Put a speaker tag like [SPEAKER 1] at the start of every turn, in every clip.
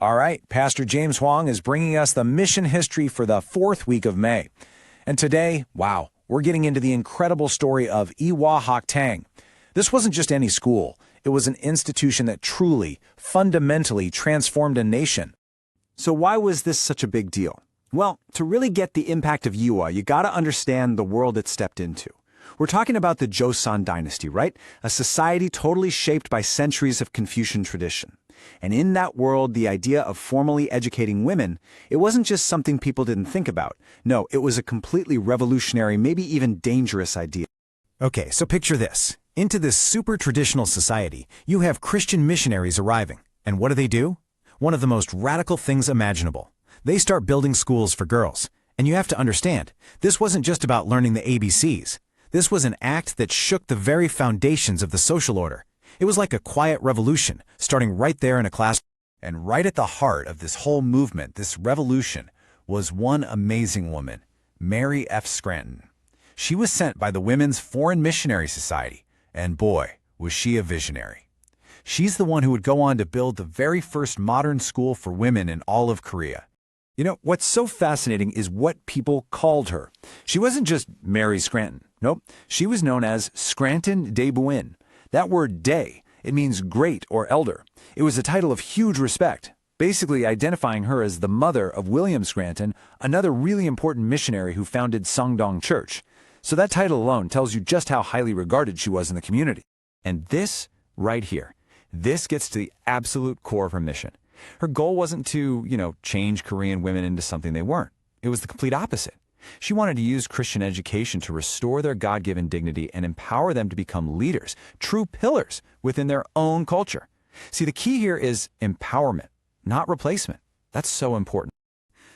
[SPEAKER 1] All right, Pastor James Huang is bringing us the mission history for the fourth week of May. And today, wow, we're getting into the incredible story of Ewha Haktang. This wasn't just any school. It was an institution that truly, fundamentally transformed a nation.
[SPEAKER 2] So why was this such a big deal? Well, to really get the impact of Ewha, you gotta understand the world it stepped into. We're talking about the Joseon dynasty, right? A society totally shaped by centuries of Confucian tradition. And in that world, the idea of formally educating women, it wasn't just something people didn't think about. No, it was a completely revolutionary, maybe even dangerous idea.
[SPEAKER 3] Okay, so picture this. Into this super traditional society, you have Christian missionaries arriving. And what do? One of the most radical things imaginable. They start building schools for girls. And you have to understand, this wasn't just about learning the ABCs. This was an act that shook the very foundations of the social order. It was like a quiet revolution, starting right there in a class.
[SPEAKER 1] And right at the heart of this whole movement, this revolution, was one amazing woman, Mary F. Scranton. She was sent by the Women's Foreign Missionary Society, and boy, was she a visionary. She's the one who would go on to build the very first modern school for women in all of Korea.
[SPEAKER 2] You know, what's so fascinating is what people called her.
[SPEAKER 1] She wasn't just Mary Scranton. Nope, she was known as Scranton de Buin. That word de, it means great or elder. It was a title of huge respect, basically identifying her as the mother of William Scranton, another really important missionary who founded Songdong Church. So that title alone tells you just how highly regarded she was in the community.
[SPEAKER 2] And this, right here, this gets to the absolute core of her mission. Her goal wasn't to, change Korean women into something they weren't. It was the complete opposite. She wanted to use Christian education to restore their God-given dignity and empower them to become leaders, true pillars within their own culture. See, the key here is empowerment, not replacement. That's so important.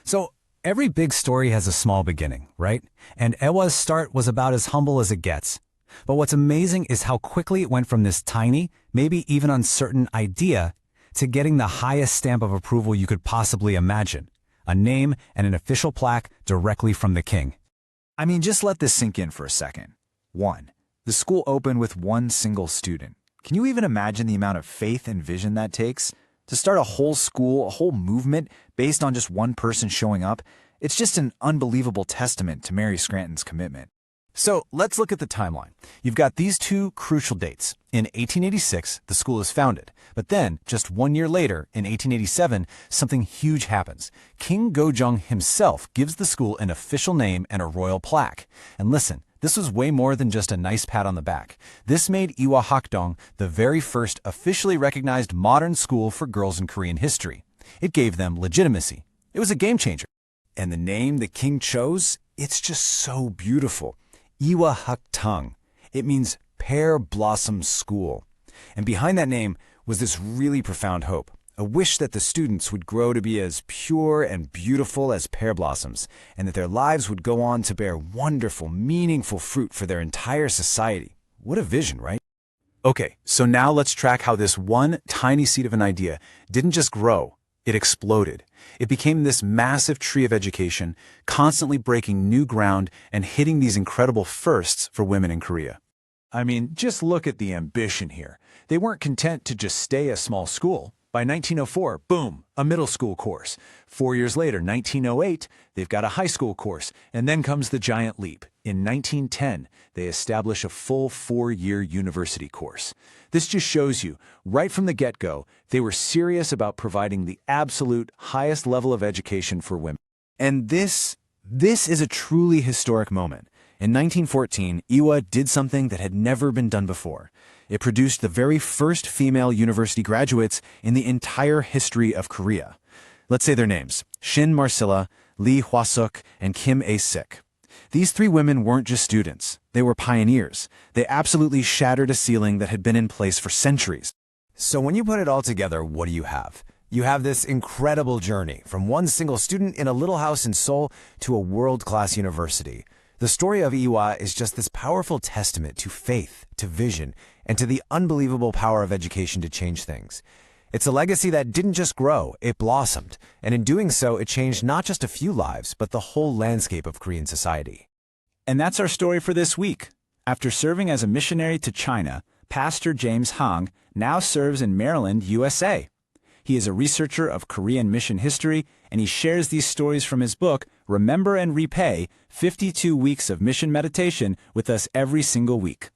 [SPEAKER 3] So every big story has a small beginning, right? And Ewha's start was about as humble as it gets. But what's amazing is how quickly it went from this tiny, maybe even uncertain idea to getting the highest stamp of approval you could possibly imagine. A name and an official plaque directly from the king.
[SPEAKER 1] I mean, just let this sink in for a second. 1. The school opened with one single student. Can you even imagine the amount of faith and vision that takes? To start a whole school, a whole movement, based on just one person showing up, it's just an unbelievable testament to Mary Scranton's commitment.
[SPEAKER 3] So let's look at the timeline. You've got these two crucial dates. In 1886, the school is founded. But then, just 1 year later, in 1887, something huge happens. King Gojong himself gives the school an official name and a royal plaque. And listen, this was way more than just a nice pat on the back. This made Ewha Haktang the very first officially recognized modern school for girls in Korean history. It gave them legitimacy. It was a game changer.
[SPEAKER 1] And the name the king chose, it's just so beautiful. Ewha Haktang. It means Pear Blossom School. And behind that name was this really profound hope, a wish that the students would grow to be as pure and beautiful as pear blossoms, and that their lives would go on to bear wonderful, meaningful fruit for their entire society. What a vision, right? Okay, so now let's track how this one tiny seed of an idea didn't just grow, it exploded. It became this massive tree of education, constantly breaking new ground and hitting these incredible firsts for women in Korea. I mean, just look at the ambition here. They weren't content to just stay a small school. By 1904, boom, a middle school course. 4 years later, 1908, they've got a high school course. And then comes the giant leap. In 1910, they establish a full 4-year university course. This just shows you, right from the get-go, they were serious about providing the absolute highest level of education for women. And this is a truly historic moment. In 1914, Ewha did something that had never been done before. It produced the very first female university graduates in the entire history of Korea. Let's say their names: Shin Marcilla, Lee Hwa-suk, and Kim A-sik. These 3 women weren't just students. They were pioneers. They absolutely shattered a ceiling that had been in place for centuries.
[SPEAKER 3] So when you put it all together, what do you have? You have this incredible journey from one single student in a little house in Seoul to a world-class university. The story of Ewha is just this powerful testament to faith, to vision, and to the unbelievable power of education to change things. It's a legacy that didn't just grow, it blossomed, and in doing so, it changed not just a few lives, but the whole landscape of Korean society.
[SPEAKER 4] And that's our story for this week. After serving as a missionary to China, Pastor James Huang now serves in Maryland, USA. He is a researcher of Korean mission history, and he shares these stories from his book, Remember and Repay, 52 Weeks of Mission Meditation, with us every single week.